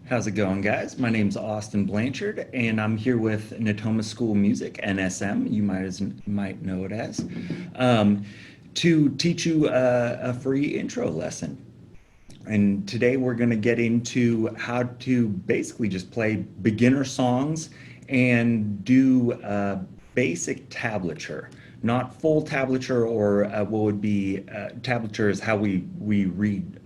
How's it going, guys? My name's Austin Blanchard, and I'm here with Natoma School of Music, NSM, you might know it as, um, to teach you a free intro lesson. And today we're going to get into how to basically just play beginner songs and do basic tablature, not full tablature or what would be tablature is how we read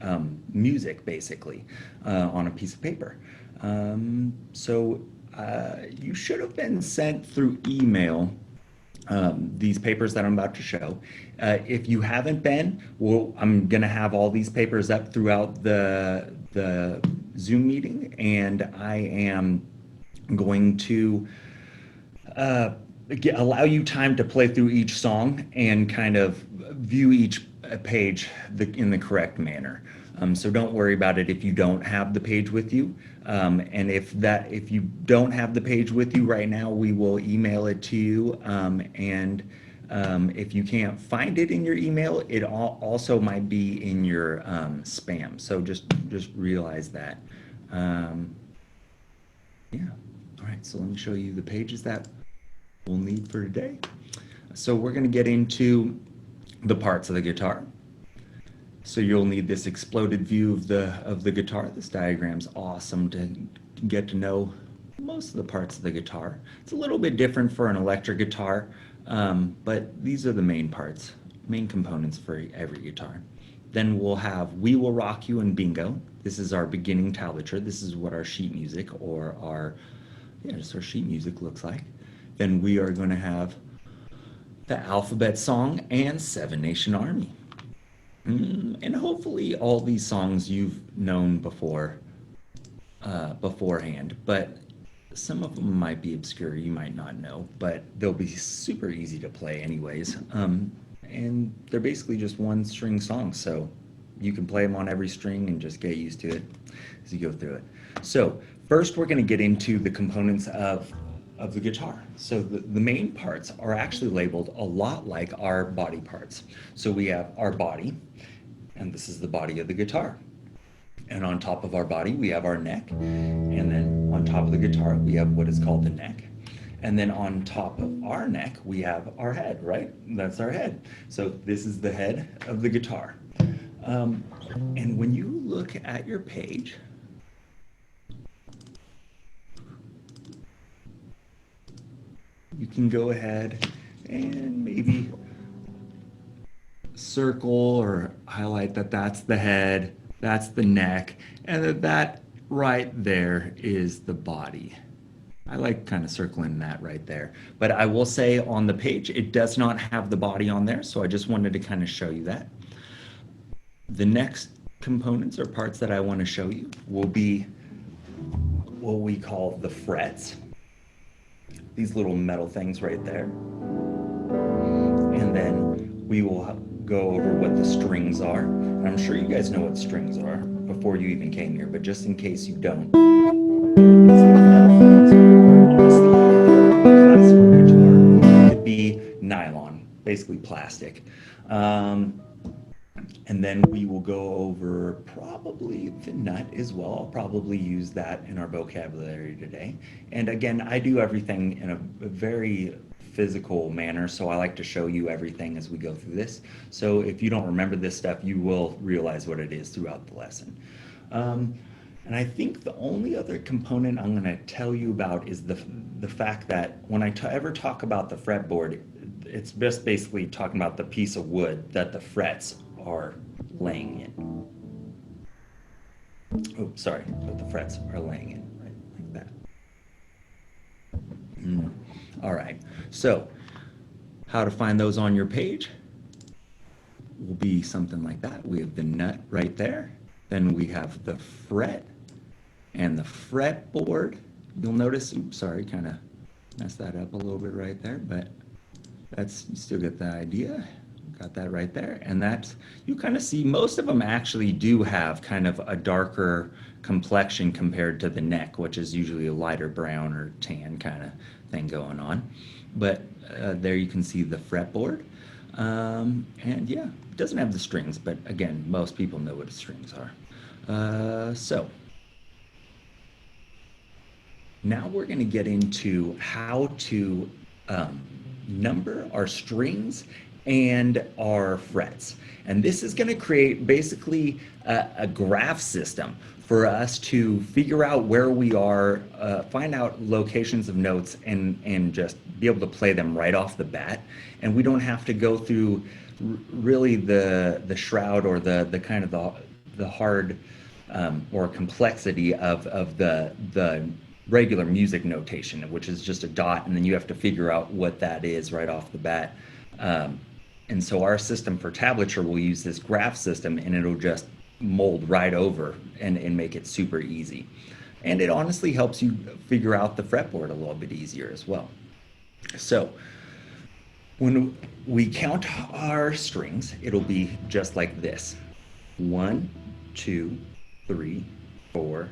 music basically on a piece of paper. You should have been sent through email these papers that I'm about to show. If you haven't been, well, I'm going to have all these papers up throughout the Zoom meeting, and I am going to allow you time to play through each song and kind of view each page in the correct manner. So don't worry about it if you don't have the page with you. And if you don't have the page with you right now, we will email it to you. If you can't find it in your email, it also might be in your spam. So just realize that. Yeah. All right. So let me show you the pages that we'll need for today. So we're going to get into the parts of the guitar. So you'll need this exploded view of the guitar. This diagram's awesome to get to know most of the parts of the guitar. It's a little bit different for an electric guitar, but these are the main parts, main components for every guitar. Then we'll have We Will Rock You and Bingo. This is our beginning tablature. This is what our sheet music or just our sheet music looks like. Then we are going to have the Alphabet Song and Seven Nation Army. And hopefully all these songs you've known beforehand, but some of them might be obscure, you might not know, but they'll be super easy to play anyways. And they're basically just one string songs, so you can play them on every string and just get used to it as you go through it. So first we're going to get into the components of the guitar. So the main parts are actually labeled a lot like our body parts. So we have our body, and this is the body of the guitar. And on top of our body, we have our neck. And then on top of the guitar, we have what is called the neck. And then on top of our neck, we have our head, right? That's our head. So this is the head of the guitar. And when you look at your page, you can go ahead and maybe circle or highlight that that's the head, that's the neck, and that right there is the body. I like kind of circling that right there. But I will say on the page, it does not have the body on there, so I just wanted to kind of show you that. The next components or parts that I want to show you will be what we call the frets. These little metal things right there. And then we will go over what the strings are. And I'm sure you guys know what strings are before you even came here, but just in case you don't. Classical guitar could be nylon, basically plastic. And then we will go over probably the nut as well. I'll probably use that in our vocabulary today. And again, I do everything in a very physical manner, so I like to show you everything as we go through this. So if you don't remember this stuff, you will realize what it is throughout the lesson. And I think the only other component I'm going to tell you about is the fact that when I ever talk about the fretboard, it's just basically talking about the piece of wood that the frets are laying in. Oh, sorry, but the frets are laying in, right, like that. All right, so how to find those on your page will be something like that. We have the nut right there. Then we have the fret and the fretboard. You'll notice, oops, sorry, kind of messed that up a little bit right there, but you still get the idea. Got that right there. And that's, you kind of see most of them actually do have kind of a darker complexion compared to the neck, which is usually a lighter brown or tan kind of thing going on. But there you can see the fretboard. And yeah, it doesn't have the strings, but again, most people know what the strings are. So Now we're going to get into how to um, number our strings and our frets. And this is going to create basically a graph system for us to figure out where we are, find out locations of notes, and just be able to play them right off the bat. And we don't have to go through really the shroud or the kind of the hard or complexity of the regular music notation, which is just a dot, and then you have to figure out what that is right off the bat. And so our system for tablature will use this graph system, and it'll just mold right over and make it super easy. And it honestly helps you figure out the fretboard a little bit easier as well. So when we count our strings, it'll be just like this: 1, 2, 3, 4,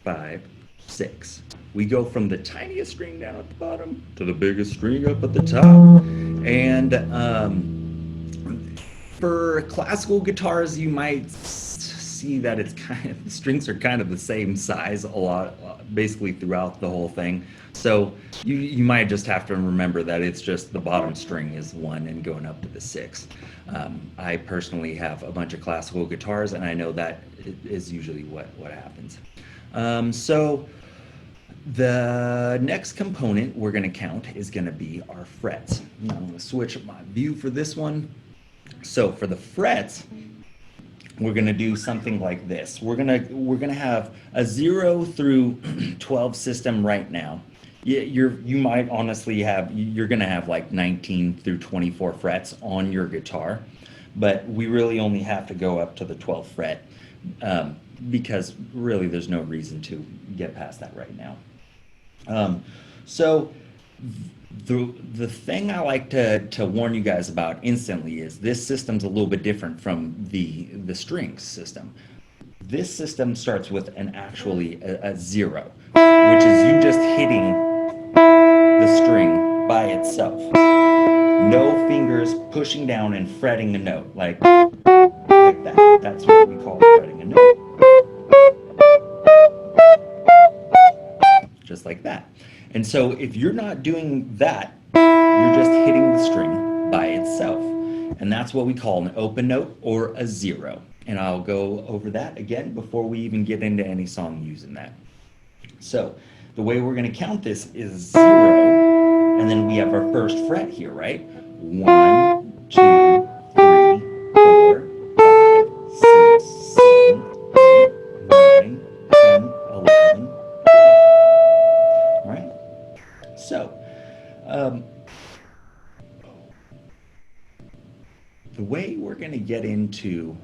5, 6. We go from the tiniest string down at the bottom to the biggest string up at the top. And for classical guitars, you might see that it's kind of, the strings are kind of the same size a lot, basically throughout the whole thing. So you might just have to remember that it's just the bottom string is 1 and going up to the 6. I personally have a bunch of classical guitars, and I know that is usually what happens. So the next component we're going to count is going to be our frets. Now I'm going to switch up my view for this one. So for the frets, we're going to do something like this. We're going to have a 0 through 12 system right now. You might honestly you're going to have like 19 through 24 frets on your guitar, but we really only have to go up to the 12th fret because really there's no reason to get past that right now. So the thing I like to warn you guys about instantly is this system's a little bit different from the strings system. This system starts with actually a 0, which is you just hitting the string by itself. No fingers pushing down and fretting a note like that. That's what we call fretting a note. Just like that. And so if you're not doing that, you're just hitting the string by itself. And that's what we call an open note or a 0. And I'll go over that again before we even get into any song using that. So the way we're going to count this is 0, and then we have our first fret here, right? 1, 2, 3, 4, 5, 6, 7, 8, 9, 10, 11. Right? So, the way we're going to get into,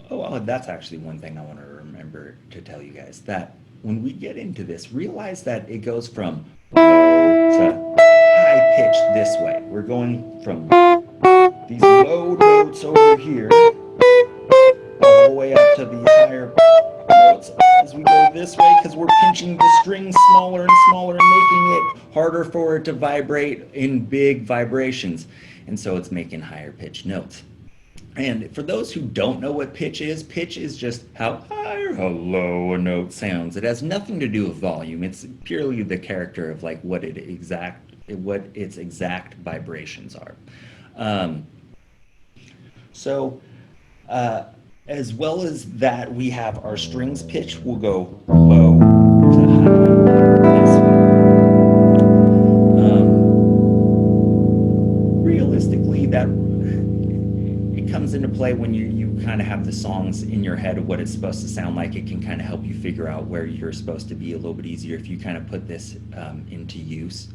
that's actually one thing I want to remember to tell you guys, that when we get into this, realize that it goes from low to high pitch this way. We're going from these low notes over here all the way up to these higher notes as we go this way, because we're pinching the strings smaller and smaller and making it harder for it to vibrate in big vibrations. And so it's making higher pitched notes. And for those who don't know what pitch is just how high or how low a note sounds. It has nothing to do with volume. It's purely the character of like what its exact vibrations are. As well as that, we have our strings pitch will go low to high. Realistically, that it comes into play when you kind of have the songs in your head of what it's supposed to sound like. It can kind of help you figure out where you're supposed to be a little bit easier if you kind of put this into use.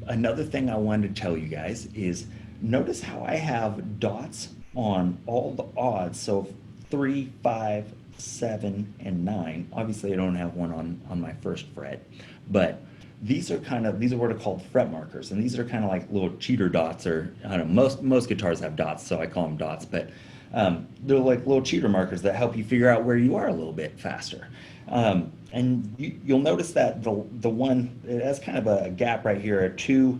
Another thing I wanted to tell you guys is notice how I have dots on all the odds. So 3, 5, 7, and 9. Obviously I don't have one on my first fret, but these are what are called fret markers, and these are kind of like little cheater dots, or I don't know, most guitars have dots, so I call them dots, but they're like little cheater markers that help you figure out where you are a little bit faster. And you'll notice that the one, it has kind of a gap right here, a 2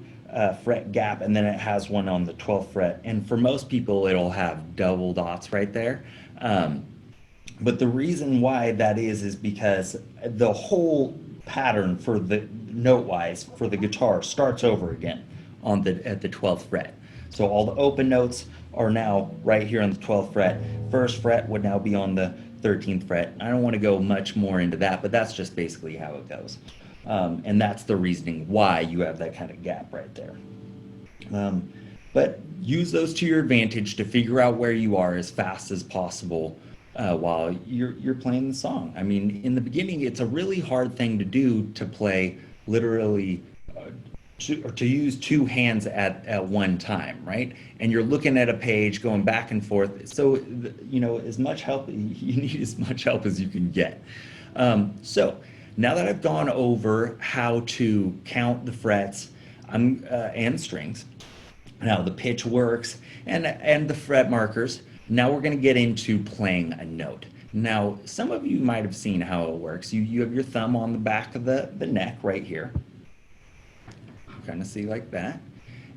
fret gap, and then it has one on the 12th fret. And for most people, it'll have double dots right there. But the reason why that is because the whole pattern for the note-wise for the guitar starts over again at the 12th fret. So all the open notes are now right here on the 12th fret. First fret would now be on the 13th fret. I don't want to go much more into that, but that's just basically how it goes. And that's the reasoning why you have that kind of gap right there. But use those to your advantage to figure out where you are as fast as possible while you're playing the song. I mean, in the beginning, it's a really hard thing to do to play literally to use two hands at one time, right? And you're looking at a page going back and forth. So, as much help, you need as much help as you can get. So now that I've gone over how to count the frets and strings, now the pitch works and the fret markers, now we're going to get into playing a note. Now, some of you might have seen how it works. You have your thumb on the back of the neck right here. Kind of see like that.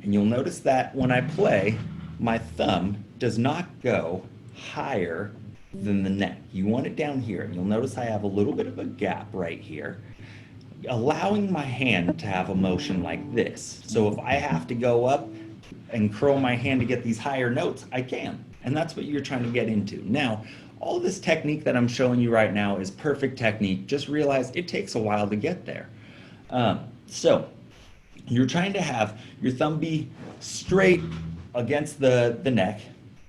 And you'll notice that when I play, my thumb does not go higher than the neck. You want it down here. And you'll notice I have a little bit of a gap right here, allowing my hand to have a motion like this. So if I have to go up and curl my hand to get these higher notes, I can. And that's what you're trying to get into. Now, all this technique that I'm showing you right now is perfect technique. Just realize it takes a while to get there. So you're trying to have your thumb be straight against the neck,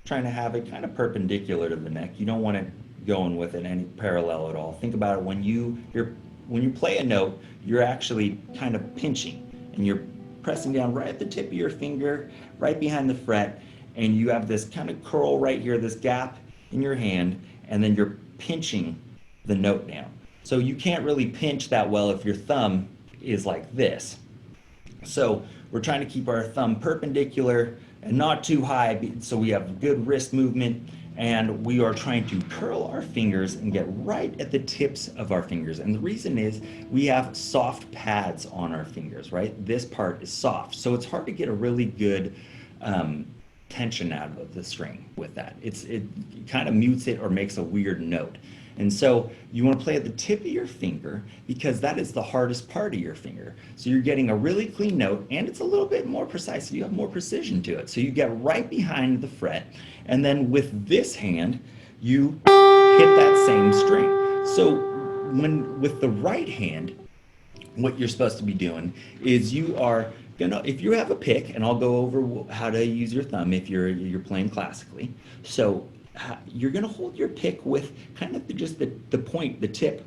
trying to have it kind of perpendicular to the neck. You don't want it going with it any parallel at all. Think about it when you play a note, you're actually kind of pinching and you're pressing down right at the tip of your finger, right behind the fret, and you have this kind of curl right here, this gap in your hand, and then you're pinching the note down. So you can't really pinch that well if your thumb is like this. So we're trying to keep our thumb perpendicular and not too high so we have good wrist movement, and we are trying to curl our fingers and get right at the tips of our fingers. And the reason is we have soft pads on our fingers, right? This part is soft, so it's hard to get a really good tension out of the string with that. It kind of mutes it or makes a weird note. And so you want to play at the tip of your finger because that is the hardest part of your finger. So you're getting a really clean note and it's a little bit more precise. So you have more precision to it. So you get right behind the fret, and then with this hand, you hit that same string. So with the right hand, what you're supposed to be doing is you are gonna, if you have a pick, and I'll go over how to use your thumb if you're playing classically. So you're going to hold your pick with kind of just the point, the tip,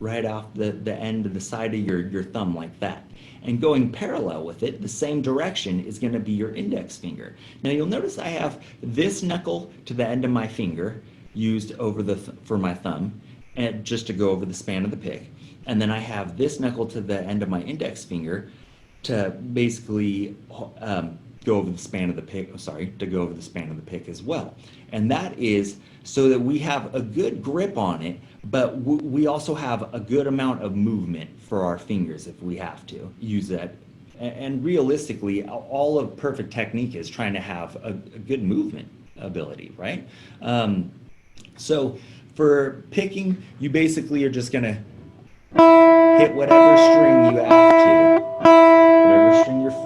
right off the end of the side of your thumb like that. And going parallel with it, the same direction is going to be your index finger. Now you'll notice I have this knuckle to the end of my finger used over for my thumb, and just to go over the span of the pick. And then I have this knuckle to the end of my index finger to basically go over the span of the pick, to go over the span of the pick as well. And that is so that we have a good grip on it, but we also have a good amount of movement for our fingers if we have to use that. And realistically, all of perfect technique is trying to have a good movement ability, right? So for picking, you basically are just gonna hit whatever string you have to, whatever string you're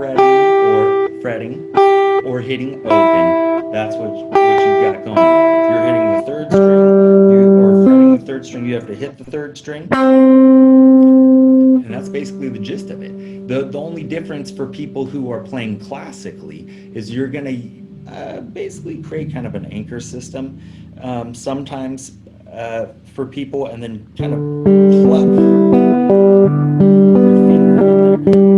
fretting or hitting open. That's what you've got going on. If you're hitting the third string or fretting the third string, you have to hit the third string. And that's basically the gist of it. The only difference for people who are playing classically is you're going to basically create kind of an anchor system sometimes for people, and then kind of pluck your finger in there.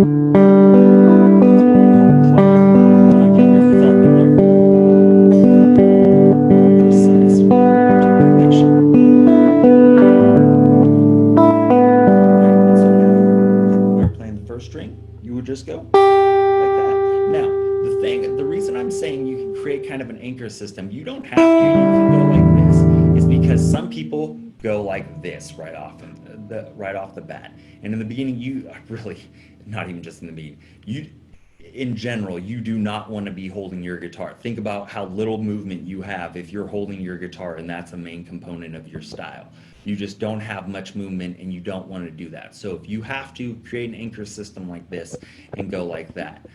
Just go like that. Now, the reason I'm saying you can create kind of an anchor system, you don't have to, you can go like this, is because some people go like this right off the bat. And in the beginning, you really, not even just in the beginning, in general, you do not want to be holding your guitar. Think about how little movement you have if you're holding your guitar and that's a main component of your style. You just don't have much movement and you don't want to do that. So if you have to, create an anchor system like this and go like that.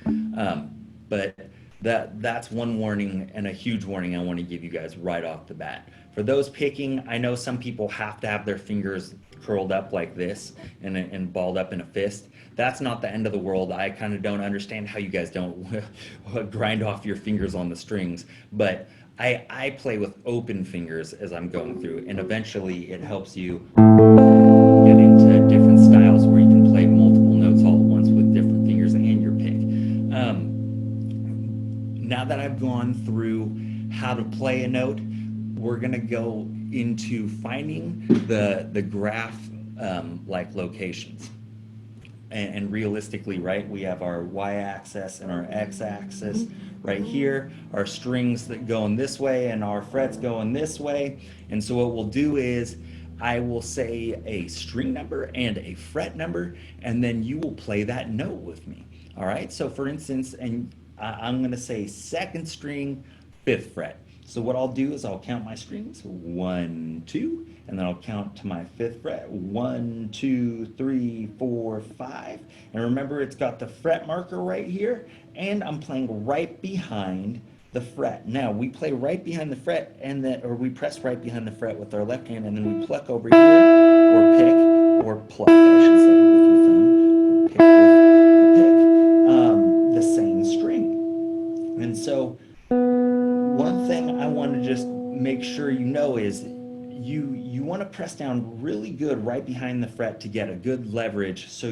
But that's one warning, and a huge warning I want to give you guys right off the bat. For those picking, I know some people have to have their fingers curled up like this and balled up in a fist. That's not the end of the world. I kind of don't understand how you guys don't grind off your fingers on the strings, but I play with open fingers as I'm going through, and eventually it helps you get into different styles where you can play multiple notes all at once with different fingers and your pick. Now that I've gone through how to play a note, we're gonna go into finding the graph like locations. And realistically, right, we have our y-axis and our x-axis right here, our strings that going this way and our frets going this way. And so what we'll do is I will say a string number and a fret number, and then you will play that note with me. All right, so for instance, and I'm gonna say second string, fifth fret. So what I'll do is I'll count my strings, 1, 2, and then I'll count to my fifth fret, 1, 2, 3, 4, 5. And remember, it's got the fret marker right here, and I'm playing right behind the fret. Now we play right behind the fret, and then, or we press right behind the fret with our left hand, and then we pluck over here, or pick, or pluck, I should say, with your thumb, or pick with a pick, the same string. And so one thing I want to just make sure you know is you want to press down really good right behind the fret to get a good leverage, so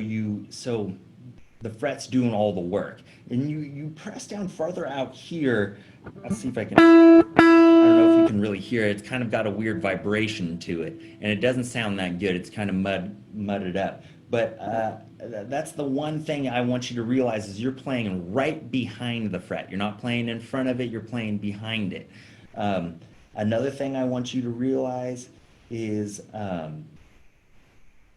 the fret's doing all the work. And you press down farther out here. Let's see if I can, I don't know if you can really hear it. It's kind of got a weird vibration to it, and it doesn't sound that good. It's kind of mudded up. But that's the one thing I want you to realize is you're playing right behind the fret. You're not playing in front of it, you're playing behind it. Another thing I want you to realize is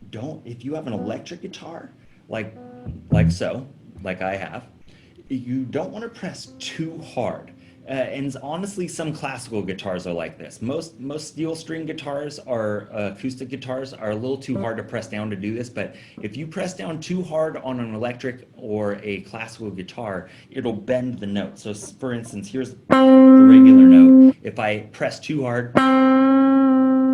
if you have an electric guitar, like so, like I have, you don't want to press too hard. And honestly, some classical guitars are like this. Most steel string guitars or acoustic guitars are a little too hard to press down to do this, but if you press down too hard on an electric or a classical guitar, it'll bend the note. So for instance, here's the regular note. If I press too hard,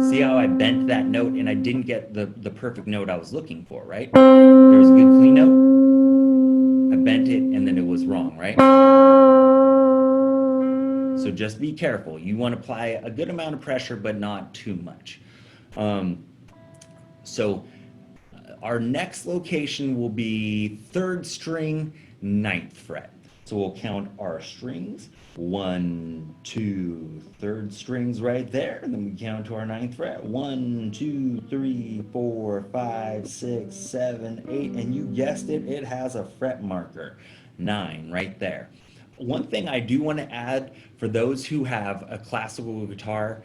see how I bent that note and I didn't get the perfect note I was looking for, right? There was a good clean note, I bent it, and then it was wrong, right? So just be careful. You want to apply a good amount of pressure, but not too much. So our next location will be third string, ninth fret. So we'll count our strings, 1, 2, third strings right there, and then we count to our ninth fret, 1, 2, 3, 4, 5, 6, 7, 8, and you guessed it, it has a fret marker, 9 right there. One thing I do want to add for those who have a classical guitar,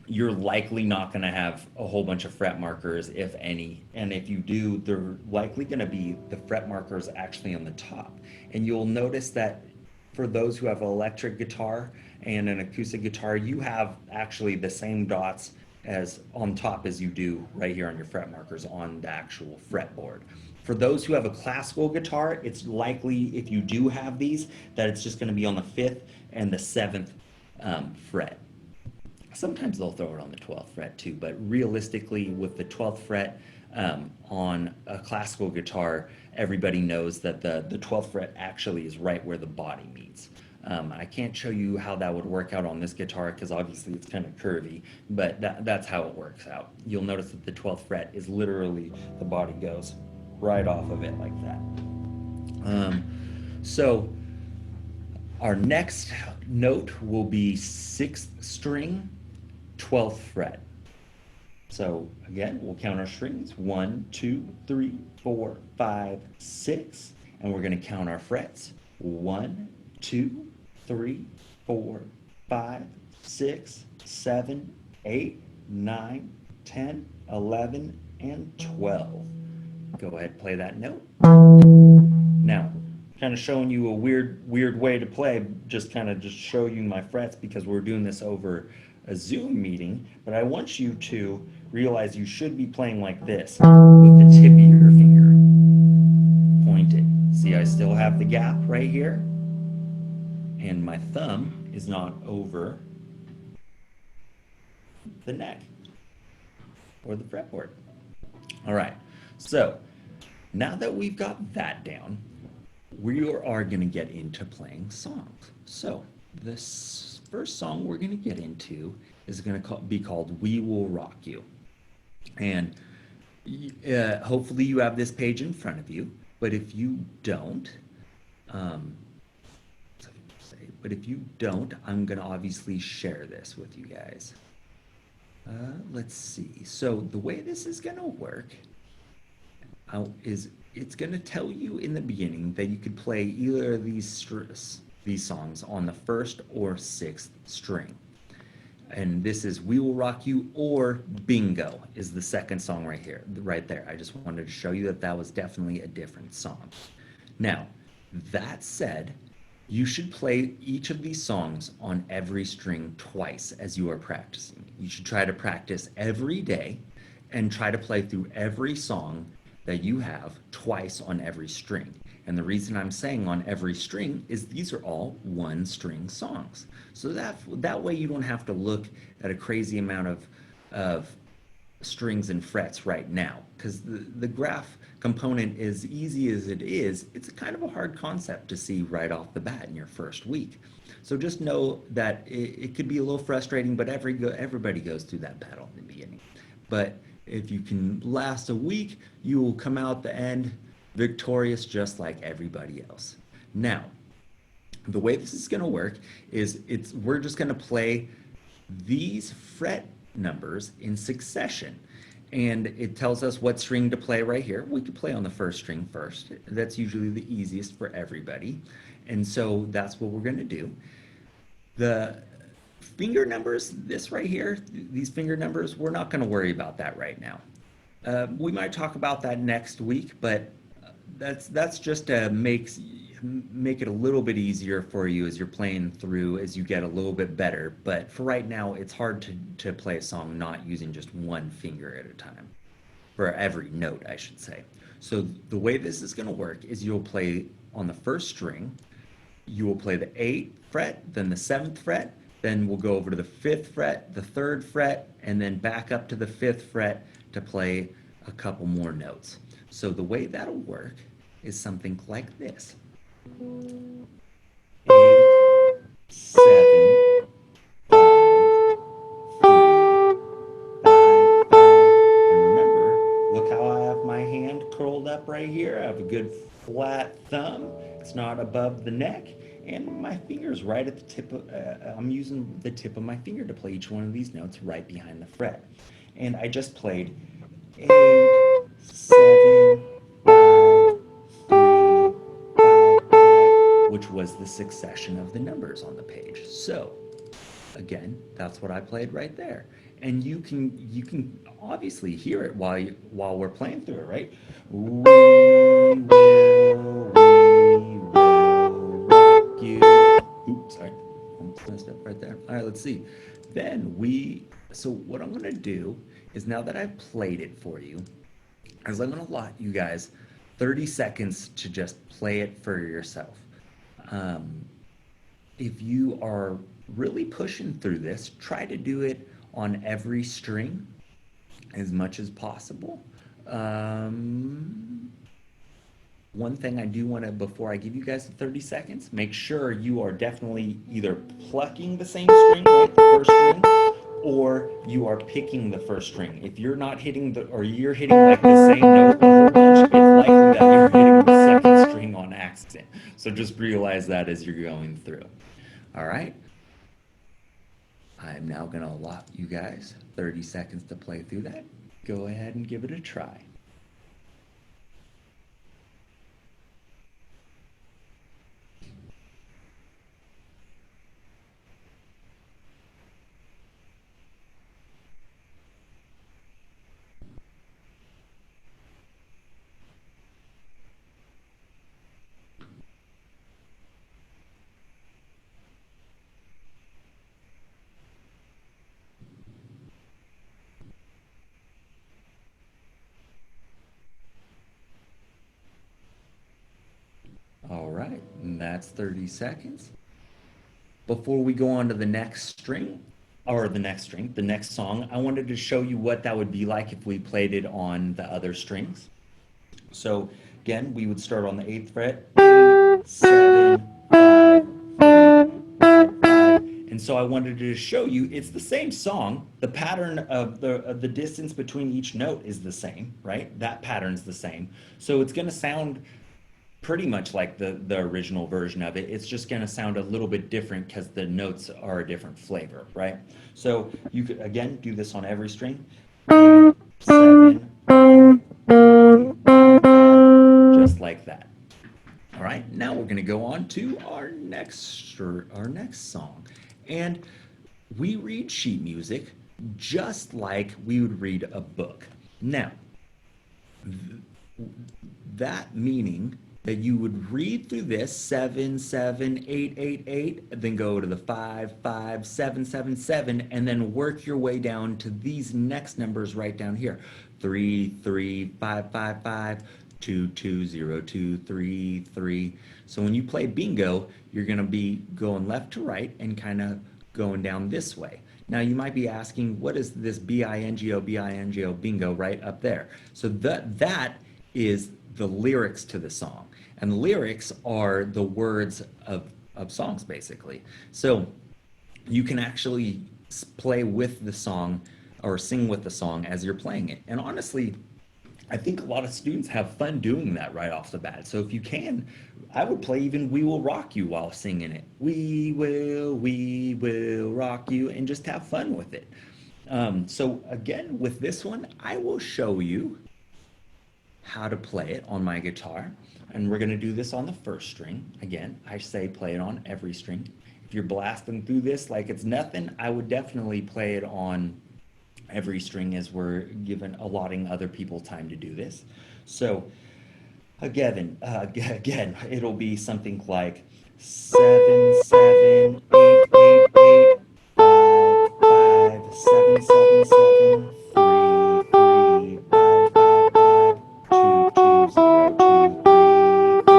you're likely not going to have a whole bunch of fret markers, if any. And if you do, they're likely going to be the fret markers actually on the top. And you'll notice that for those who have an electric guitar and an acoustic guitar, you have actually the same dots as on top as you do right here on your fret markers on the actual fretboard. For those who have a classical guitar, it's likely, if you do have these, that it's just going to be on the 5th and the 7th fret. Sometimes they'll throw it on the 12th fret too, but realistically with the 12th fret on a classical guitar, everybody knows that the 12th fret actually is right where the body meets. I can't show you how that would work out on this guitar because obviously it's kind of curvy, but that's how it works out. You'll notice that the 12th fret is literally, the body goes right off of it like that. So our next note will be 6th string, 12th fret. So again, we'll count our strings, 1, 2, 3, 4, 5, 6, and we're going to count our frets, 1, 2, 3, 4, 5, 6, 7, 8, 9, 10, 11, and 12. Go ahead, play that note. Now, kind of showing you a weird way to play, just show you my frets because we're doing this over a Zoom meeting, but I want you to realize you should be playing like this with the tip of your finger pointed. See, I still have the gap right here, and my thumb is not over the neck or the fretboard. All right, so now that we've got that down, we are going to get into playing songs. So this first song we're going to get into is going to be called "We Will Rock You," and hopefully you have this page in front of you. But if you don't, um, I'm going to obviously share this with you guys. Let's see. So the way this is going to work is it's going to tell you in the beginning that you could play either of these songs on the first or sixth string. And this is "We Will Rock You" or "Bingo" is the second song right here, right there. I just wanted to show you that that was definitely a different song. Now, that said, you should play each of these songs on every string twice as you are practicing. You should try to practice every day and try to play through every song that you have twice on every string. And the reason I'm saying on every string is these are all one string songs. So that way you don't have to look at a crazy amount of strings and frets right now, because the graph component, as easy as it is, it's a kind of a hard concept to see right off the bat in your first week. So just know that it could be a little frustrating, but everybody goes through that battle in the beginning. But if you can last a week, you will come out the end victorious just like everybody else. Now, the way this is going to work is we're just going to play these fret numbers in succession. And it tells us what string to play right here. We could play on the first string first. That's usually the easiest for everybody. And so that's what we're going to do. The finger numbers, this right here, these finger numbers, we're not going to worry about that right now. We might talk about that next week, but that's just to make it a little bit easier for you as you're playing through, as you get a little bit better. But for right now, it's hard to play a song not using just one finger at a time, for every note, I should say. So the way this is going to work is you'll play on the first string, you will play the 8th fret, then the 7th fret, then we'll go over to the 5th fret, the 3rd fret, and then back up to the 5th fret to play a couple more notes. So the way that'll work is something like this. 8, 7, 5, 3, 5, 5. And remember, look how I have my hand curled up right here. I have a good flat thumb. It's not above the neck. And my finger's right at the tip of, I'm using the tip of my finger to play each one of these notes right behind the fret. And I just played 8, 7, 5, 3, 5, 5, which was the succession of the numbers on the page. So, again, that's what I played right there. And you can obviously hear it while we're playing through it, right? We will rock you. Oops, sorry. Almost messed up right there. All right, let's see. So what I'm gonna do is, now that I've played it for you, is I'm gonna allot you guys 30 seconds to just play it for yourself. If you are really pushing through this, try to do it on every string as much as possible. One thing I do want to, before I give you guys the 30 seconds, make sure you are definitely either plucking the same string, right, the first string, or you are picking the first string. If you're not hitting or you're hitting like the same note a whole bunch, it's likely that you're hitting the second string on accident. So just realize that as you're going through. All right. I'm now going to allot you guys 30 seconds to play through that. Go ahead and give it a try. And that's 30 seconds. Before we go on to the next string, or the next song, I wanted to show you what that would be like if we played it on the other strings. So again, we would start on the eighth fret, 7, 5, 3, 5. And so I wanted to show you it's the same song. The pattern of the distance between each note is the same, right? That pattern's the same. So it's going to sound pretty much like the original version of it. It's just going to sound a little bit different because the notes are a different flavor, right? So you could again do this on every string. 8, 7, 5, 3, 5, just like that. All right, now we're going to go on to our next song. And we read sheet music just like we would read a book. Now, that meaning that you would read through this 7, 7, 8, 8, 8, then go to the 5, 5, 7, 7, 7, and then work your way down to these next numbers right down here. 3, 3, 5, 5, 5, 2, 2, 0, 2, 3, 3. So when you play bingo, you're going to be going left to right and kind of going down this way. Now you might be asking, what is this bingo, bingo, bingo right up there? So that is the lyrics to the song. And the lyrics are the words of songs, basically. So you can actually play with the song or sing with the song as you're playing it. And honestly, I think a lot of students have fun doing that right off the bat. So if you can, I would play even We Will Rock You while singing it. We will rock you, and just have fun with it. So again, with this one, I will show you how to play it on my guitar. And we're going to do this on the first string. Again, I say play it on every string. If you're blasting through this like it's nothing, I would definitely play it on every string as we're allotting other people time to do this. So again, it'll be something like 7, 7, 8, 8, 8, 5, 5, 7, 7, 7, 3, 3, 5, 5, 5, 2, 2, 0, 2, 3, 3.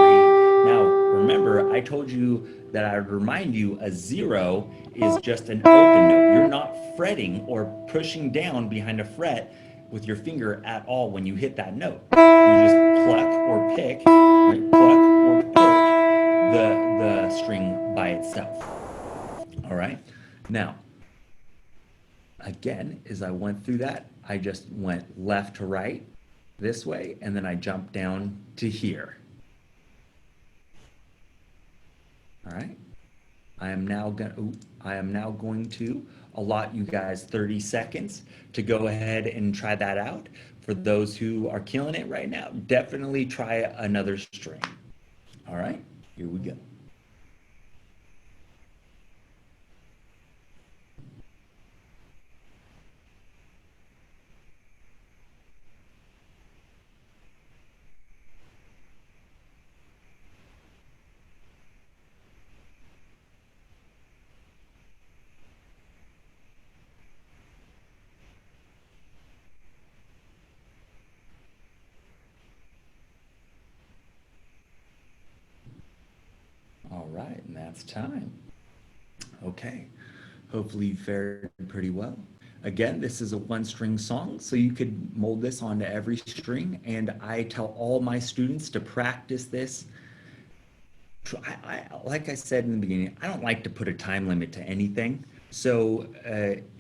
Now, remember, I told you that I would remind you a 0 is just an open note. You're not fretting or pushing down behind a fret with your finger at all when you hit that note. You just pluck or pick, right? Pluck or pick the string by itself. All right. Now, again, as I went through that, I just went left to right this way, and then I jumped down to here. All right. I am now going to allot you guys 30 seconds to go ahead and try that out. For those who are killing it right now, definitely try another string. All right, here we go. All right, and that's time. Okay, hopefully you fared pretty well. Again, this is a one-string song, so you could mold this onto every string, and I tell all my students to practice this. Like I said in the beginning, I don't like to put a time limit to anything. So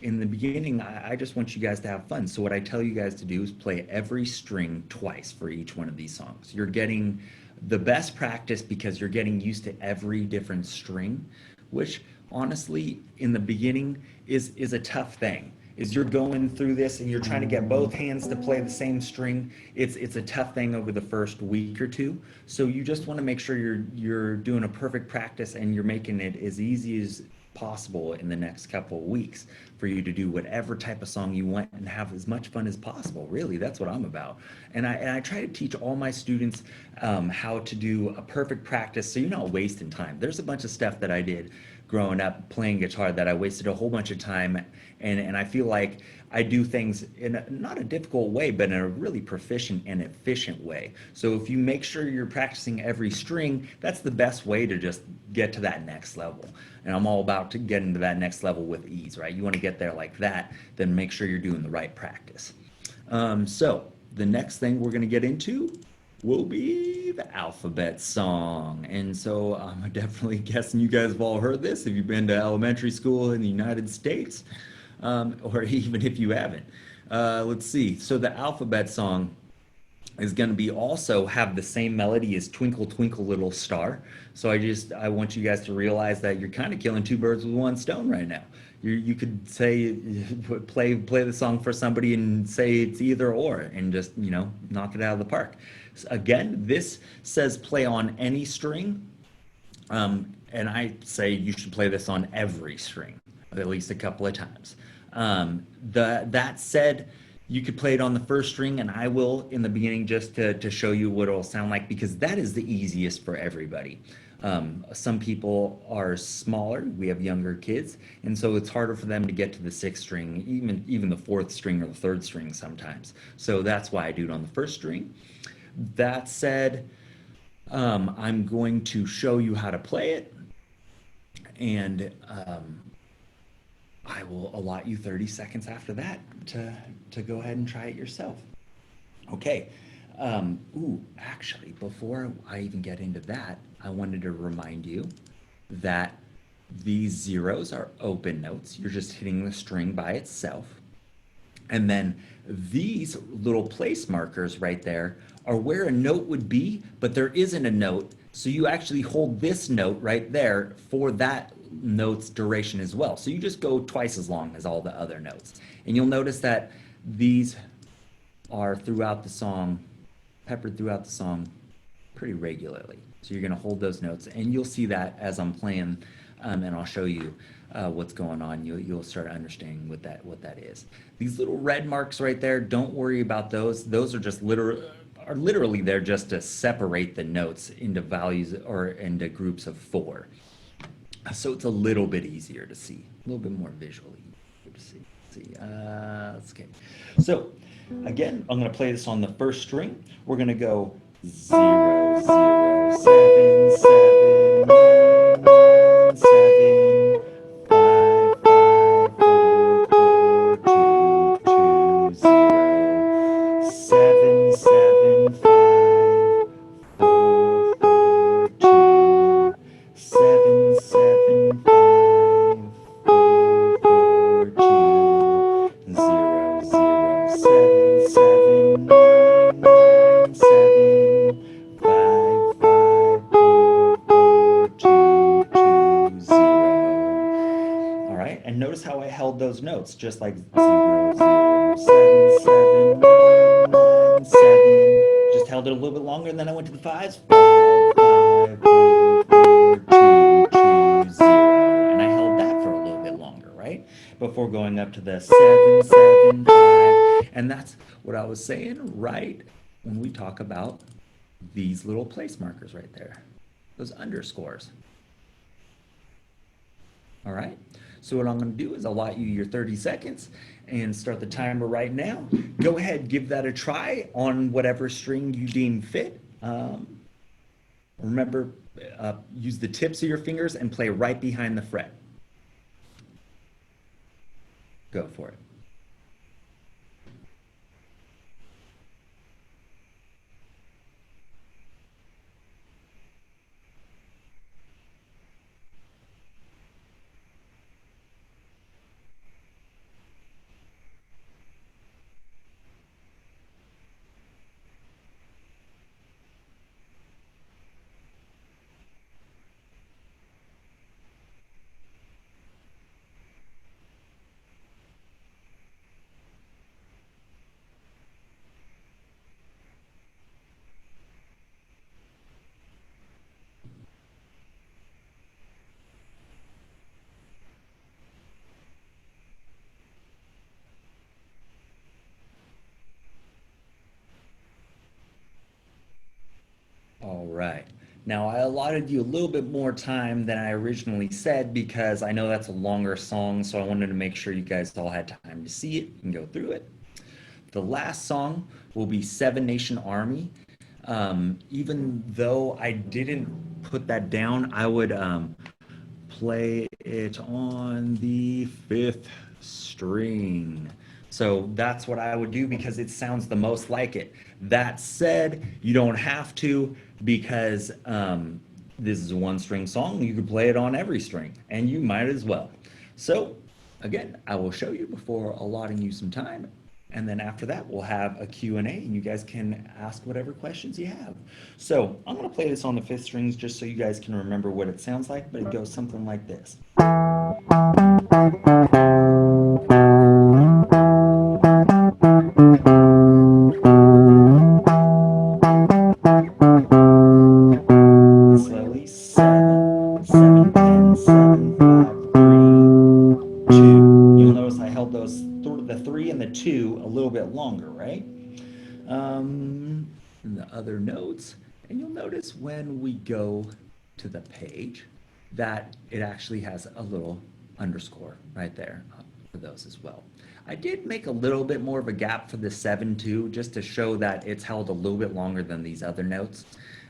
in the beginning, I just want you guys to have fun. So what I tell you guys to do is play every string twice for each one of these songs. You're getting the best practice because you're getting used to every different string, which honestly, in the beginning, is a tough thing. Is you're going through this and you're trying to get both hands to play the same string. It's a tough thing over the first week or two. So you just want to make sure you're doing a perfect practice and you're making it as easy as possible in the next couple of weeks for you to do whatever type of song you want and have as much fun as possible. Really, that's what I'm about. And I try to teach all my students how to do a perfect practice so you're not wasting time. There's a bunch of stuff that I did growing up playing guitar that I wasted a whole bunch of time, and I feel like I do things in not a difficult way, but in a really proficient and efficient way. So if you make sure you're practicing every string, that's the best way to just get to that next level. And I'm all about to getting to that next level with ease, right? You want to get there like that, then make sure you're doing the right practice. So the next thing we're going to get into will be the alphabet song. And so I'm definitely guessing you guys have all heard this if you've been to elementary school in the United States, or even if you haven't. Let's see. So the alphabet song is going to be also have the same melody as Twinkle Twinkle Little Star. So I want you guys to realize that you're kind of killing two birds with one stone right now. You could say play the song for somebody and say it's either or and just knock it out of the park. Again, this says play on any string, and I say you should play this on every string at least a couple of times. That said, you could play it on the first string, and I will in the beginning just to show you what it'll sound like because that is the easiest for everybody. Some people are smaller, we have younger kids, and so it's harder for them to get to the sixth string, even the fourth string or the third string sometimes. So that's why I do it on the first string. That said, I'm going to show you how to play it, and I will allot you 30 seconds after that to go ahead and try it yourself. Okay. Actually, before I even get into that, I wanted to remind you that these zeros are open notes. You're just hitting the string by itself. And then these little place markers right there are where a note would be, but there isn't a note. So you actually hold this note right there for that note's duration as well. So you just go twice as long as all the other notes. And you'll notice that these are throughout the song, peppered throughout the song pretty regularly. So you're going to hold those notes, and you'll see that as I'm playing, and I'll show you what's going on. You'll start understanding what that is. These little red marks right there, don't worry about those. Those are just literally there just to separate the notes into values or into groups of 4. So it's a little bit easier to see, a little bit more visually to see. Let's get. So again, I'm going to play this on the first string. We're going to go 0, 0, 7, 7, 9, 9, 7, 5, 5, 4, 4, 2, 2, 0, 7, 7, 5, 4, 4, 2, 7, 7, 5, 4, 4, 2, 0, 0, 7, 7, 9, 9, 7, 5, 5, 4, 4, 2, 2, 0. All right, and notice how I held those notes, just like 0, 0, 7, 7, 9, 9, 7. Just held it a little bit longer, and then I went to the 5s. 5, 5, 4, 4, 2, 2, 0. And I held that for a little bit longer, right? Before going up to the 7, 7, 5. And that's what I was saying right when we talk about these little place markers right there, those underscores. All right, so what I'm going to do is allot you your 30 seconds and start the timer right now. Go ahead, give that a try on whatever string you deem fit. Remember, use the tips of your fingers and play right behind the fret. Go for it. All right. Now, I allotted you a little bit more time than I originally said because I know that's a longer song, so I wanted to make sure you guys all had time to see it and go through it. The last song will be Seven Nation Army. Even though I didn't put that down, I would play it on the fifth string. So that's what I would do because it sounds the most like it. That said, you don't have to because this is a one string song. You could play it on every string and you might as well. So again, I will show you before allotting you some time. And then after that, we'll have a Q&A and you guys can ask whatever questions you have. So I'm going to play this on the fifth strings just so you guys can remember what it sounds like, but it goes something like this. Slowly, 7, 7, 10, 7, 5, 3, 2. You'll notice I held the 3 and the 2 a little bit longer, right? And the other notes. And you'll notice when we go to the page that it actually has a little underscore right there for those as well. I did make a little bit more of a gap for the 7 too, just to show that it's held a little bit longer than these other notes.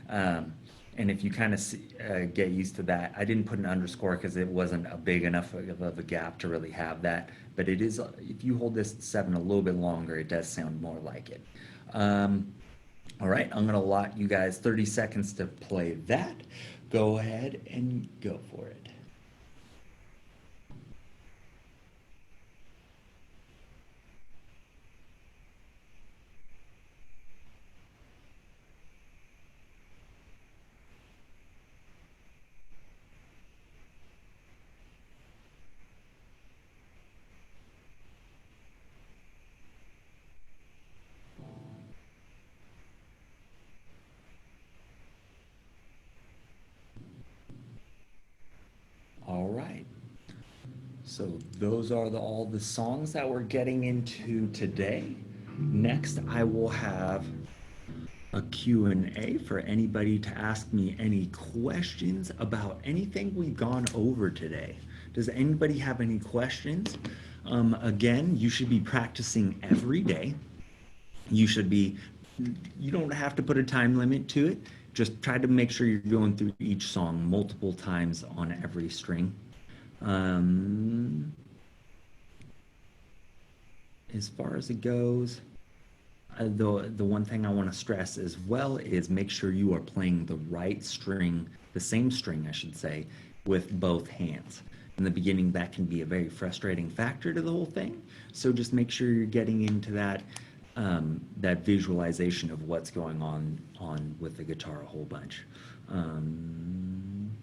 And if you kind of get used to that, I didn't put an underscore because it wasn't a big enough of a gap to really have that. But it is, if you hold this 7 a little bit longer, it does sound more like it. All right, I'm going to allot you guys 30 seconds to play that. Go ahead and go for it. All right. So those are all the songs that we're getting into today. Next, I will have a Q&A for anybody to ask me any questions about anything we've gone over today. Does anybody have any questions? Again, you should be practicing every day. You don't have to put a time limit to it. Just try to make sure you're going through each song multiple times on every string. As far as it goes, the one thing I want to stress as well is make sure you are playing the right string, the same string, I should say, with both hands. In the beginning, that can be a very frustrating factor to the whole thing. So just make sure you're getting into that that visualization of what's going on with the guitar a whole bunch. I'm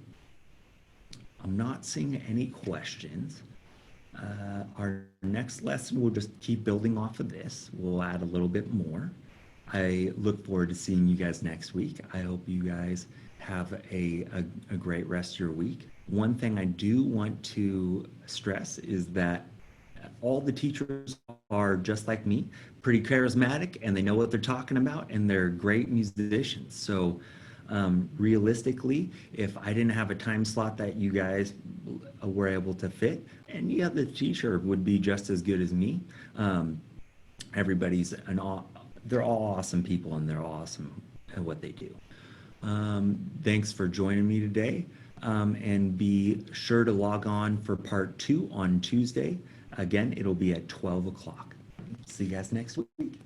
not seeing any questions. Our next lesson, we'll just keep building off of this. We'll add a little bit more. I look forward to seeing you guys next week. I hope you guys have a great rest of your week. One thing I do want to stress is that all the teachers are just like me, pretty charismatic, and they know what they're talking about, and they're great musicians. So realistically, if I didn't have a time slot that you guys were able to fit, any other teacher would be just as good as me. They're all awesome people, and they're awesome at what they do. Thanks for joining me today, and be sure to log on for part 2 on Tuesday. Again, it'll be at 12 o'clock. See you guys next week.